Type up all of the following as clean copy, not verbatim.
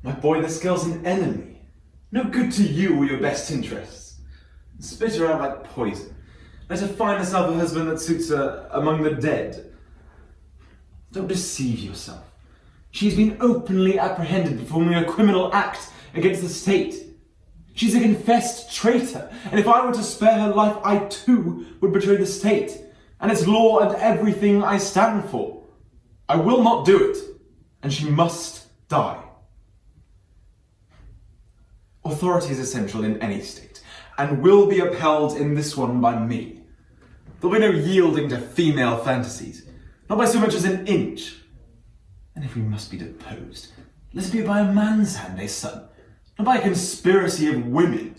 My boy, this girl's an enemy. No good to you or your best interests. Spit her out like poison. Let her find herself a husband that suits her among the dead. Don't deceive yourself. She's been openly apprehended performing a criminal act against the state. She's a confessed traitor, and if I were to spare her life, I too would betray the state, and its law and everything I stand for. I will not do it, and she must die. Authority is essential in any state, and will be upheld in this one by me. There'll be no yielding to female fantasies, not by so much as an inch. And if we must be deposed, let it be by a man's hand, son, not by a conspiracy of women.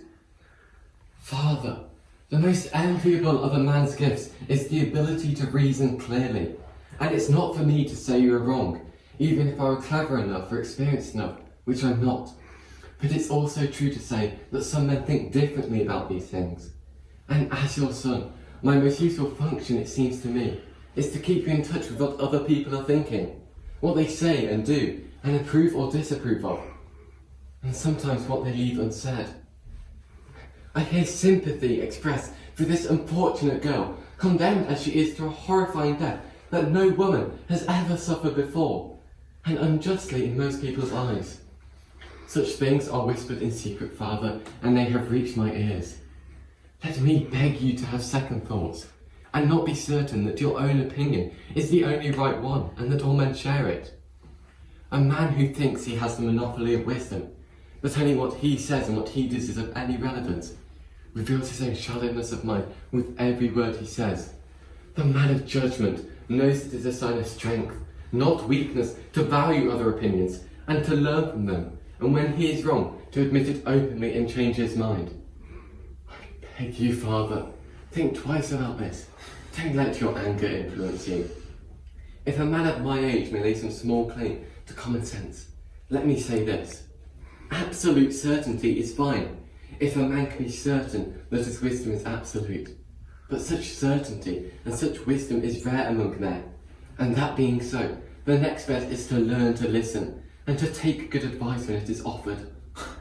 Father, the most enviable of a man's gifts is the ability to reason clearly. And it's not for me to say you are wrong, even if I were clever enough or experienced enough, which I'm not. But it's also true to say that some men think differently about these things. And as your son, my most useful function, it seems to me, is to keep you in touch with what other people are thinking, what they say and do, and approve or disapprove of, and sometimes what they leave unsaid. I hear sympathy expressed for this unfortunate girl, condemned as she is to a horrifying death that no woman has ever suffered before, and unjustly in most people's eyes. Such things are whispered in secret, Father, and they have reached my ears. Let me beg you to have second thoughts, and not be certain that your own opinion is the only right one, and that all men share it. A man who thinks he has the monopoly of wisdom, that only what he says and what he does is of any relevance, reveals his own shallowness of mind with every word he says. The man of judgment knows it is a sign of strength, not weakness, to value other opinions, and to learn from them, and when he is wrong, to admit it openly and change his mind. I beg you, Father, think twice about this. Don't let your anger influence you. If a man at my age may lay some small claim to common sense, let me say this. Absolute certainty is fine, if a man can be certain that his wisdom is absolute. But such certainty and such wisdom is rare among men. And that being so, the next best is to learn to listen, and to take good advice when it is offered.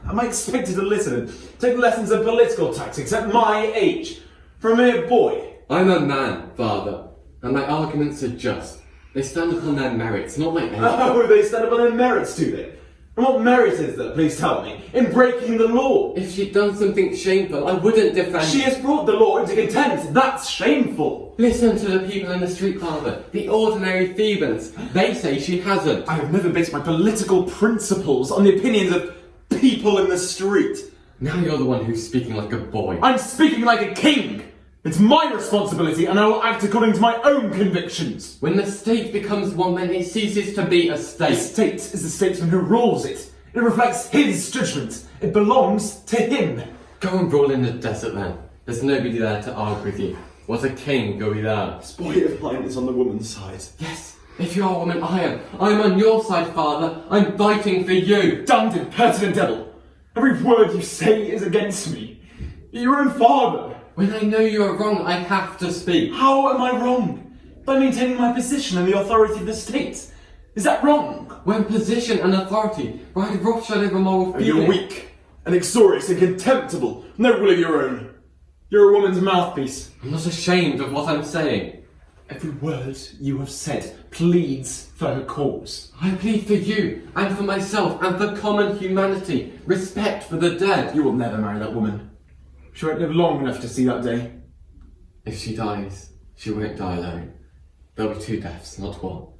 Am I expected to listen and take lessons of political tactics at my age? From a mere boy? I'm a man, Father, and my arguments are just. They stand upon their merits, not my age. Oh, they stand upon their merits, do they? And what merit is there, please tell me, in breaking the law? If she'd done something shameful, I wouldn't defend... She has brought the law into contempt. That's shameful. Listen to the people in the street, Father, the ordinary Thebans. They say she hasn't. I have never based my political principles on the opinions of people in the street. Now you're the one who's speaking like a boy. I'm speaking like a king. It's my responsibility, and I will act according to my own convictions. When the state becomes one, then it ceases to be a state. The state is the statesman who rules it. It reflects his judgment. It belongs to him. Go and brawl in the desert then. There's nobody there to argue with you. What a king, go be there. This boy of mine is on the woman's side. Yes, if you're a woman, I am. I'm on your side, Father. I'm fighting for you. Damned impertinent devil. Every word you say is against me. You're your own father. When I know you are wrong, I have to speak. How am I wrong? By maintaining my position and the authority of the state. Is that wrong? When position and authority ride roughshod over moral feeling... You're weak, and inexorious, and contemptible. No will of your own. You're a woman's mouthpiece. I'm not ashamed of what I'm saying. Every word you have said pleads for her cause. I plead for you, and for myself, and for common humanity. Respect for the dead. You will never marry that woman. She won't live long enough to see that day. If she dies, she won't die alone. There'll be 2 deaths, not 1. Are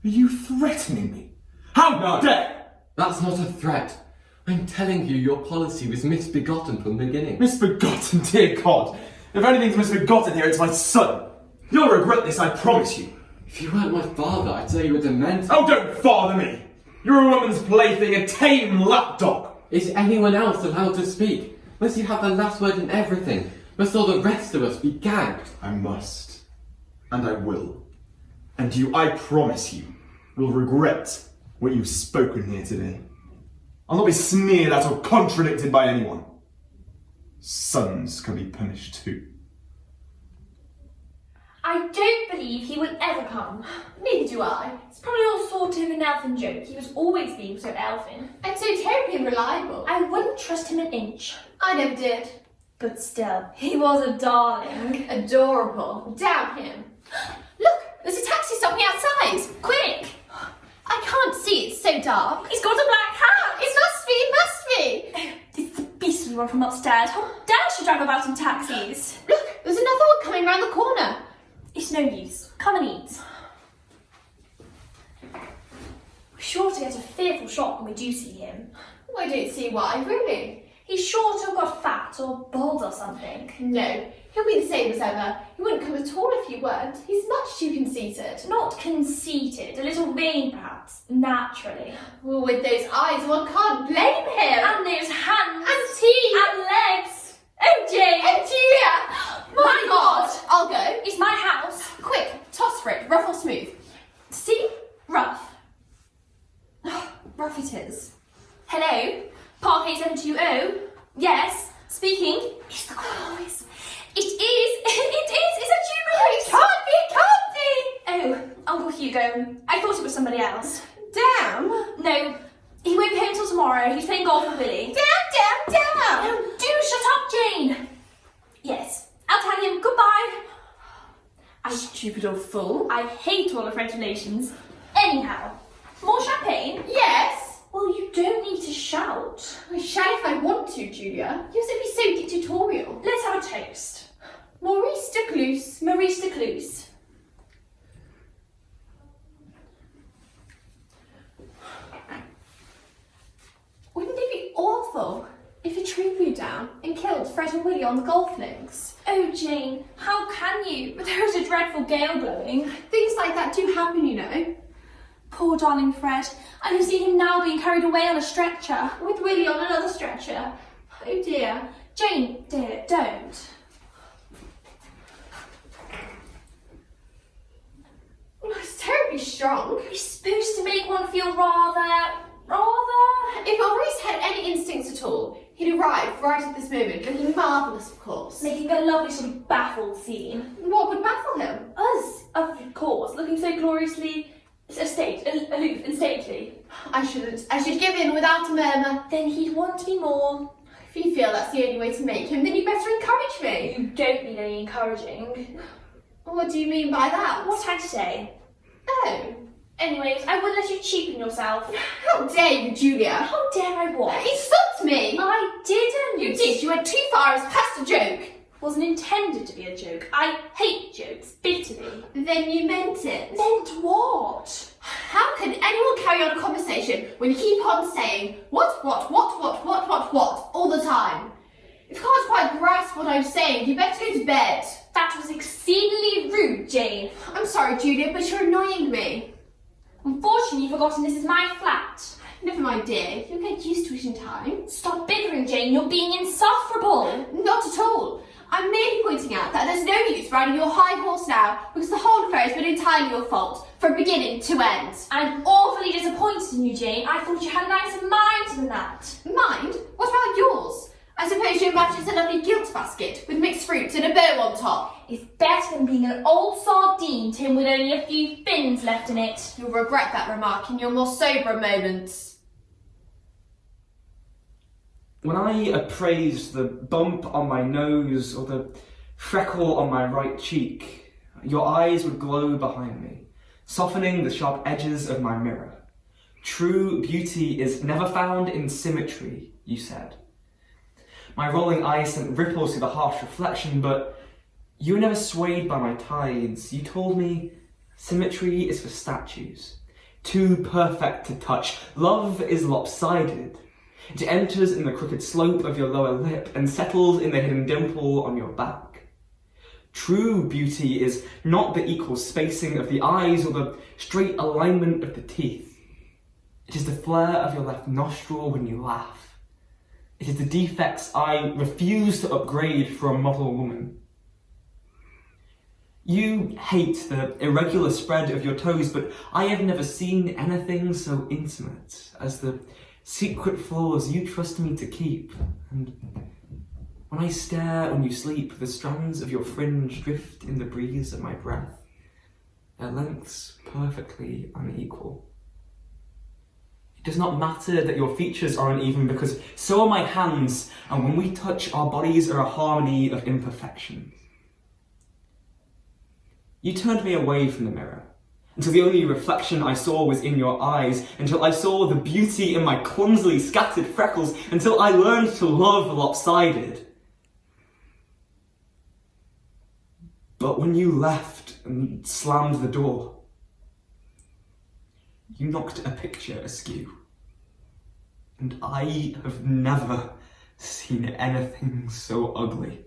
you threatening me? How dare! That's not a threat. I'm telling you your policy was misbegotten from the beginning. Misbegotten, dear God. If anything's misbegotten here, it's my son. You'll regret this, I promise you. If you weren't my father, I'd say you were demented. Oh, don't father me! You're a woman's plaything, a tame lapdog. Is anyone else allowed to speak? Must you have the last word in everything? Must all the rest of us be gagged? I must. And I will. And you, I promise you, will regret what you've spoken here today. I'll not be sneered at or contradicted by anyone. Sons can be punished too. I don't believe he will ever come. Neither do I. It's probably all sort of an elfin joke. He was always being so elfin. And so terribly unreliable. I wouldn't trust him an inch. I never did. But still, he was a darling. Adorable. Damn him. Look, there's a taxi stopping outside. Quick! I can't see, it's so dark. He's got a black hat! It must be. It's the beastly one from upstairs. How dare she drive about in taxis? Look, there's another one coming round the corner. It's no use. Come and eat. We're sure to get a fearful shock when we do see him. I don't see why, really. He's sure to have got fat or bald or something. No, he'll be the same as ever. He wouldn't come at all if you weren't. He's much too conceited. Not conceited, a little vain perhaps, naturally. Well, with those eyes, one can't blame him. And those hands. And teeth. And legs. Oh, Jane. And Julia! My God! I'll go. It's my house. Quick, toss for it, rough or smooth. See? Rough. Rough it is. Hello? Parquet 720? Yes? Speaking? It's the voice. It is. It's a Jubilee. It can't be. Oh, Uncle Hugo. I thought it was somebody else. Damn. No, he won't be home till tomorrow. He's playing golf with Willie. Damn. Oh, do shut up, Jane. Yes, I'll tell him goodbye. Stupid old fool. I hate all of French relations. Anyhow, more champagne? Yes. Well, you don't need to shout. I shall if I want to, Julia. You said be so dictatorial. Let's have a toast. Maurice de Cluse. Maurice de Cluse. Wouldn't it be awful if a tree blew down and killed Fred and Willie on the golf links? Oh, Jane, how can you? There is a dreadful gale blowing. Things like that do happen, you know. Poor darling Fred. I can see him now being carried away on a stretcher. With Willie on another stretcher. Oh dear. Jane, dear, don't. It's terribly strong. It's supposed to make one feel rather... If Maurice had any instincts at all, he'd arrive right at this moment, looking marvellous, of course. making a lovely sort of baffled scene. What would baffle him? Us, of course, looking so gloriously aloof and stately. I shouldn't. I should give in without a murmur. Then he'd want me more. If you feel that's the only way to make him, then you'd better encourage me. You don't need any encouraging. What do you mean by that? What I say. Oh. Anyways, I wouldn't let you cheapen yourself. How dare you, Julia? How dare I what? Insult me! I didn't. You did. You went too far as past a joke. Wasn't intended to be a joke. I hate jokes bitterly. Then you meant it. Meant what? How can anyone carry on a conversation when you keep on saying what all the time? If you can't quite grasp what I'm saying, you better go to bed. That was exceedingly rude, Jane. I'm sorry, Julia, but you're annoying me. Unfortunately, you've forgotten this is my flat. Never mind, dear. You'll get used to it in time. Stop bickering, Jane. You're being insufferable. Not at all. I'm merely pointing out that there's no use riding your high horse now because the whole affair has been entirely your fault, from beginning to end. I'm awfully disappointed in you, Jane. I thought you had a nicer mind than that. Mind? What about yours? I suppose you imagine it's a lovely gilt basket with mixed fruits and a bow on top. It's better than being an old sardine tin with only a few fins left in it. You'll regret that remark in your more sober moments. When I appraised the bump on my nose or the freckle on my right cheek, your eyes would glow behind me, softening the sharp edges of my mirror. True beauty is never found in symmetry, you said. My rolling eyes sent ripples through the harsh reflection, but you were never swayed by my tides. You told me symmetry is for statues, too perfect to touch. Love is lopsided. It enters in the crooked slope of your lower lip and settles in the hidden dimple on your back. True beauty is not the equal spacing of the eyes or the straight alignment of the teeth. It is the flare of your left nostril when you laugh. It is the defects I refuse to upgrade for a model woman. You hate the irregular spread of your toes, but I have never seen anything so intimate as the secret flaws you trust me to keep. And When I stare when you sleep, the strands of your fringe drift in the breeze of my breath, their lengths perfectly unequal. It does not matter that your features are uneven, because so are my hands, and when we touch, our bodies are a harmony of imperfections. You turned me away from the mirror, until the only reflection I saw was in your eyes, until I saw the beauty in my clumsily scattered freckles, until I learned to love lopsided. But when you left and slammed the door, you knocked a picture askew, and I have never seen anything so ugly.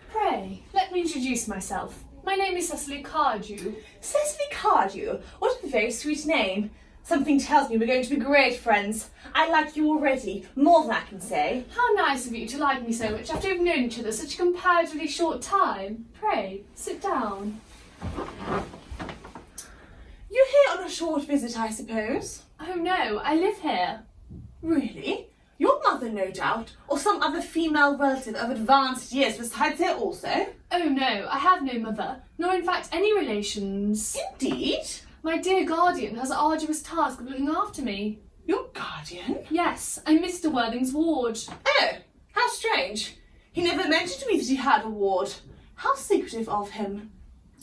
Pray, let me introduce myself. My name is Cecily Cardew. Cecily Cardew? What a very sweet name. Something tells me we're going to be great friends. I like you already, more than I can say. How nice of you to like me so much after we've known each other such a comparatively short time. Pray, sit down. You're here on a short visit, I suppose? Oh no, I live here. Really? Your mother, no doubt, or some other female relative of advanced years besides here also? Oh no, I have no mother, nor in fact any relations. Indeed? My dear guardian has the arduous task of looking after me. Your guardian? Yes, I'm Mr. Worthing's ward. Oh, how strange. He never mentioned to me that he had a ward. How secretive of him.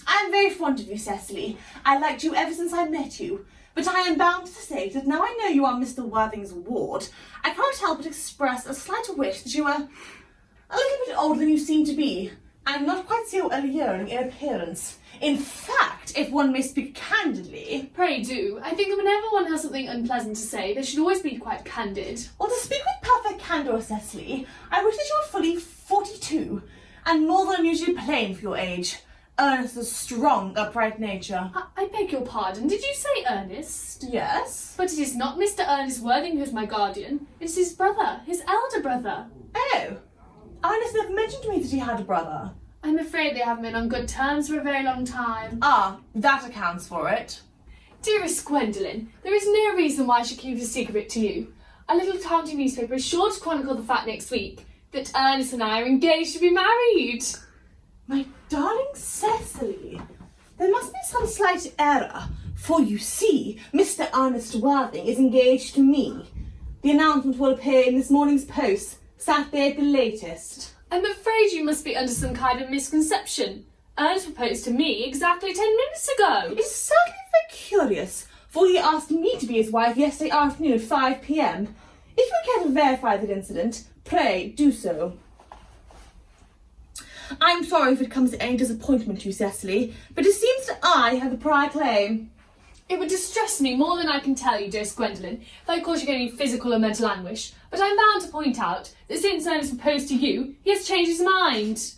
I am very fond of you, Cecily. I liked you ever since I met you. But I am bound to say that now I know you are Mr. Worthing's ward, I cannot help but express a slight wish that you were a little bit older than you seem to be, and not quite so alluring in appearance. In fact, if one may speak candidly... Pray do. I think that whenever one has something unpleasant to say, they should always be quite candid. Well, to speak with perfect candour, Cecily, I wish that you were fully 42, and more than unusually plain for your age. Ernest's strong, upright nature. I beg your pardon, did you say Ernest? Yes? But it is not Mr. Ernest Worthing who is my guardian. It is his brother, his elder brother. Oh, Ernest never mentioned to me that he had a brother. I'm afraid they haven't been on good terms for a very long time. Ah, that accounts for it. Dearest Gwendolen, there is no reason why I should keep it a secret to you. A little county newspaper is sure to chronicle the fact next week that Ernest and I are engaged to be married. My darling Cecily, there must be some slight error, for you see, Mr. Ernest Worthing is engaged to me. The announcement will appear in this morning's post, Saturday at the latest. I'm afraid you must be under some kind of misconception. Ernest proposed to me exactly 10 minutes ago. It's certainly very curious, for he asked me to be his wife yesterday afternoon at 5 p.m. If you care to verify that incident, pray do so. I'm sorry if it comes to any disappointment to you, Cecily, but it seems that I have the prior claim. It would distress me more than I can tell you, dearest Gwendolen, if I caused you any physical or mental anguish, but I'm bound to point out that since Ernest proposed to you, he has changed his mind.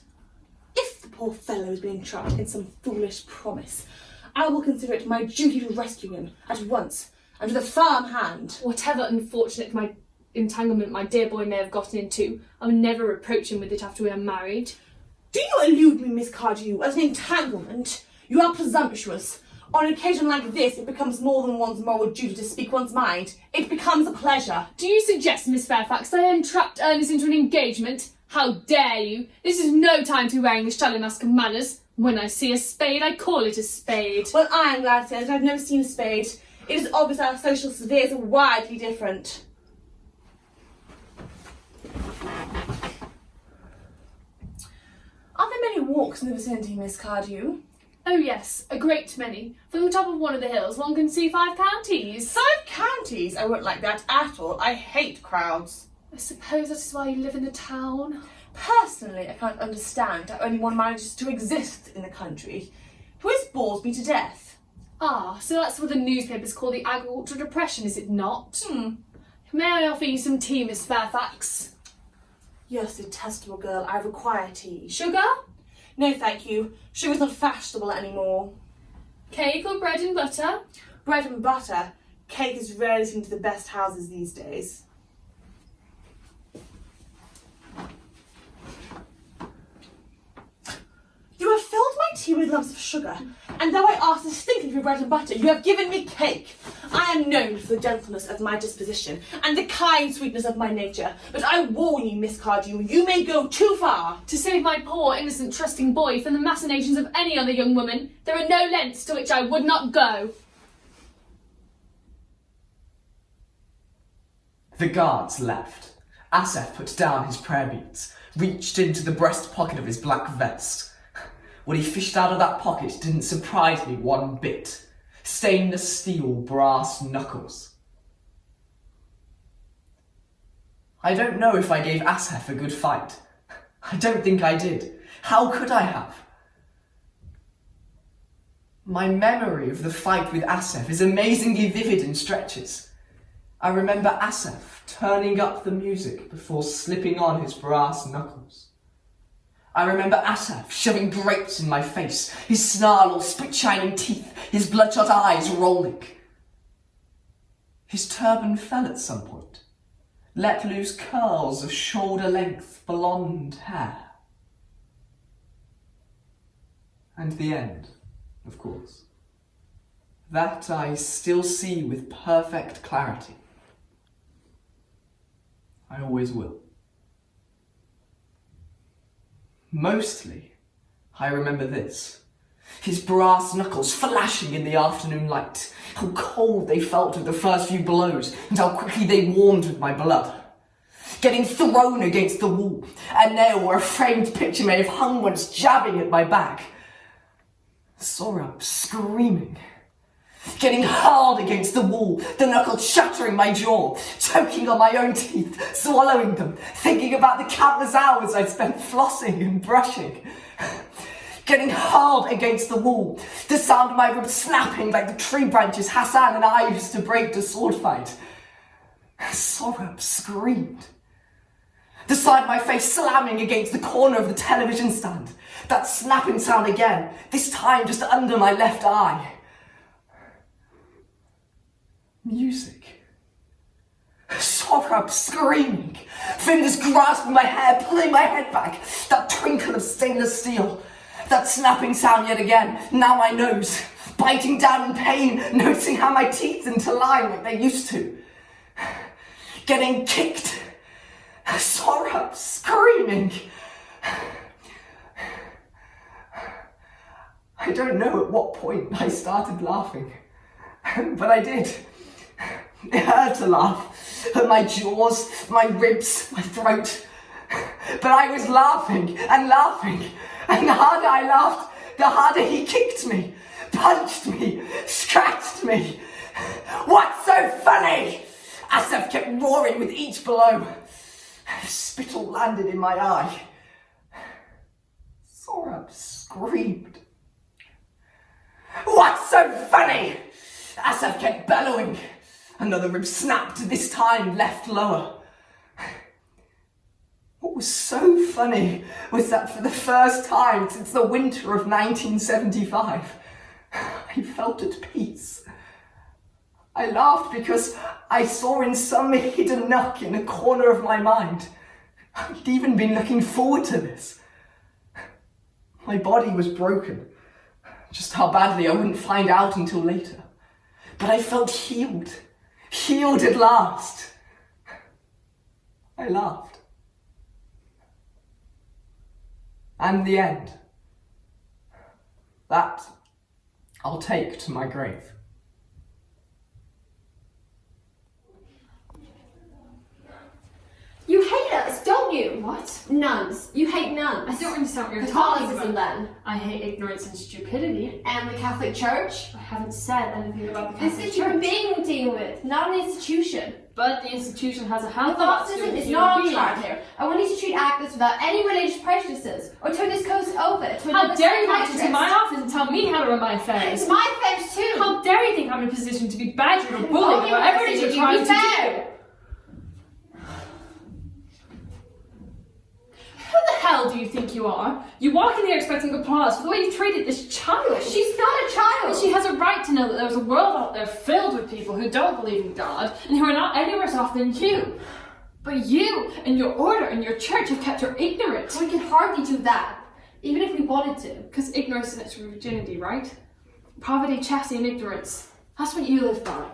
If the poor fellow has been entrapped in some foolish promise, I will consider it my duty to rescue him at once, and with a firm hand. Whatever unfortunate entanglement my dear boy may have gotten into, I will never reproach him with it after we are married. Do you elude me, Miss Cardew, as an entanglement? You are presumptuous. On an occasion like this, it becomes more than one's moral duty to speak one's mind. It becomes a pleasure. Do you suggest, Miss Fairfax, that I entrapped Ernest into an engagement? How dare you? This is no time to be wearing the shallow mask of manners. When I see a spade, I call it a spade. Well, I am glad to say that I've never seen a spade. It is obvious our social spheres are widely different. Are there many walks in the vicinity, Miss Cardew? Oh yes, a great many. From the top of one of the hills, one can see 5 counties. 5 counties? I won't like that at all. I hate crowds. I suppose that is why you live in the town. Personally, I can't understand how anyone manages to exist in the country. It always bores me to death. Ah, so that's what the newspapers call the agricultural depression, is it not? May I offer you some tea, Miss Fairfax? Yes, detestable girl, I require tea. Sugar? No, thank you. Sugar's not fashionable anymore. Cake or bread and butter? Bread and butter. Cake is rarely seen to the best houses these days. You have filled my tea you with lumps of sugar, and though I asked distinctly for bread and butter, you have given me cake. I am known for the gentleness of my disposition and the kind sweetness of my nature, but I warn you, Miss Cardew, you may go too far. To save my poor, innocent, trusting boy from the machinations of any other young woman, there are no lengths to which I would not go. The guards left. Asaph put down his prayer beads, reached into the breast pocket of his black vest. What he fished out of that pocket didn't surprise me one bit. Stainless steel brass knuckles. I don't know if I gave Asaph a good fight. I don't think I did. How could I have? My memory of the fight with Asaph is amazingly vivid in stretches. I remember Asaph turning up the music before slipping on his brass knuckles. I remember Asaph shoving grapes in my face, his snarl, spit-shining teeth, his bloodshot eyes rolling. His turban fell at some point, let loose curls of shoulder-length blonde hair. And the end, of course. That I still see with perfect clarity. I always will. Mostly, I remember this. His brass knuckles flashing in the afternoon light, how cold they felt with the first few blows, and how quickly they warmed with my blood. Getting thrown against the wall, a nail where a framed picture may have hung once jabbing at my back. Sorab screaming. Getting hard against the wall, the knuckle shattering my jaw, choking on my own teeth, swallowing them, thinking about the countless hours I'd spent flossing and brushing. Getting hard against the wall, the sound of my ribs snapping like the tree branches Hassan and I used to break to sword fight. Sorab screamed. The side of my face slamming against the corner of the television stand, that snapping sound again, this time just under my left eye. Music. Sorab screaming, fingers grasping my hair, pulling my head back, that twinkle of stainless steel, that snapping sound yet again, now my nose, biting down in pain, noticing how my teeth interline like they used to. Getting kicked, Sorab screaming. I don't know at what point I started laughing, but I did. It hurt to laugh, at my jaws, my ribs, my throat. But I was laughing, and the harder I laughed, the harder he kicked me, punched me, scratched me. What's so funny? Asaph kept roaring with each blow. Spittle landed in my eye. Sorab screamed. What's so funny? Asaph kept bellowing. Another rib snapped, this time left lower. What was so funny was that for the first time since the winter of 1975, I felt at peace. I laughed because I saw in some hidden nook in a corner of my mind, I'd even been looking forward to this. My body was broken. Just how badly I wouldn't find out until later. But I felt healed at last. I laughed. And the end. That I'll take to my grave. You hate us, don't you? What? Nuns. You hate nuns. I don't understand what you're talking Catholicism about. then. I hate ignorance and stupidity. And the Catholic Church. I haven't said anything about the This Catholic is human Church. being we're dealing with, not an institution. But the institution has a hell of a lot to do Catholicism with is human not on beings. trial here. I want you to treat actors without any religious prejudices, or turn this case over to How another dare you walk into psychiatrist. my office and tell me how to run my affairs? It's my affairs too. How dare you think I'm in a position to be badgered or Only bullied or whatever it is you're because trying you to be do? fair. Who the hell do you think you are? You walk in here expecting applause for the way you've treated this child. She's not a child. And she has a right to know that there's a world out there filled with people who don't believe in God and who are not any worse off than you. But you and your order and your church have kept her ignorant. We can hardly do that. even if we wanted to. Because ignorance is its virginity, right? Poverty, chastity, and ignorance. That's what you live by.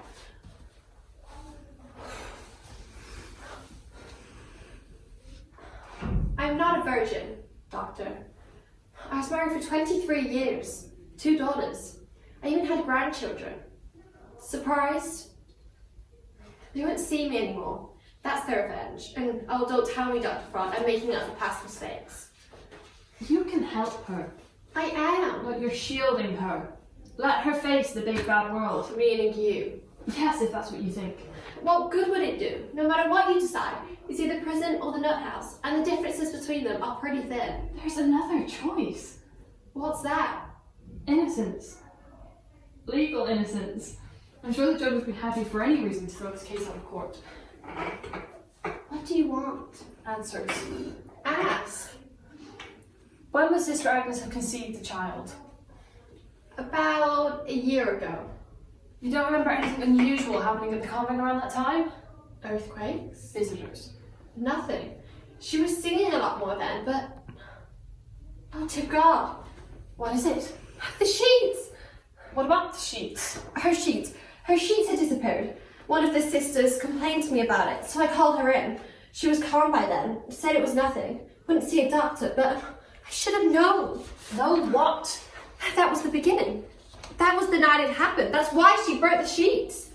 I'm not a virgin, Doctor. I was married for 23 years. 2 daughters. I even had grandchildren. Surprised? They won't see me anymore. That's their revenge. And oh, don't tell me, Dr. Front, I'm making up for past mistakes. You can help her, I am. but you're shielding her. Let her face the big bad world. Meaning you. Yes, if that's what you think. What good would it do? No matter what you decide, it's either prison or the nut house, and the differences between them are pretty thin. There's another choice. What's that? Innocence. Legal innocence. I'm sure the judge would be happy for any reason to throw this case out of court. What do you want? Answers. Ask. When would Sister Agnes have conceived the child? About a year ago. You don't remember anything unusual happening at the convent around that time? Earthquakes? Visitors. Nothing. She was singing a lot more then, but... Oh, dear God. What is it? The sheets! What about the sheets? Her sheets. Her sheets had disappeared. One of the sisters complained to me about it, so I called her in. She was calm by then, said it was nothing. Wouldn't see a doctor, but I should have known. Know what? That was the beginning. That was the night it happened. That's why she burnt the sheets.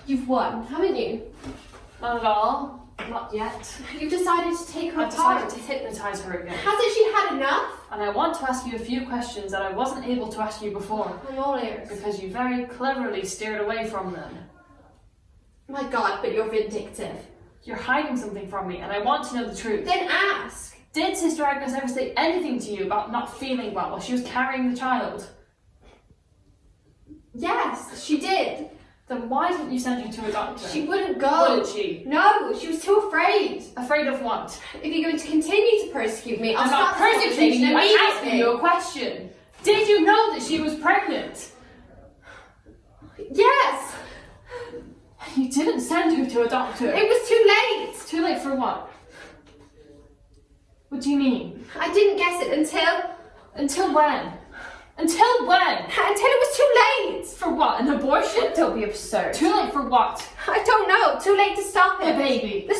You've won, haven't you? Not at all. Not yet. You've decided to take her I've apart. decided to hypnotise her again. Hasn't she had enough? And I want to ask you a few questions that I wasn't able to ask you before. I'm all ears. Because you very cleverly steered away from them. My God, but you're vindictive. You're hiding something from me, and I want to know the truth. Then ask. Did Sister Agnes ever say anything to you about not feeling well while she was carrying the child? Yes, she did. Then why didn't you send her to a doctor? She wouldn't go. Wouldn't she? No, she was too afraid. Afraid of what? If you're going to continue to persecute me, I'll I'm not stop the persecuting you, I'm conversation asking immediately. you a question. Did you know that she was pregnant? Yes, You didn't send her to a doctor. it was too late. Too late for what? What do you mean? I didn't guess it until Until when? Until when? it was too late. For what? An abortion? Don't be absurd. Too late for what? I don't know. Too late to stop The it. baby. The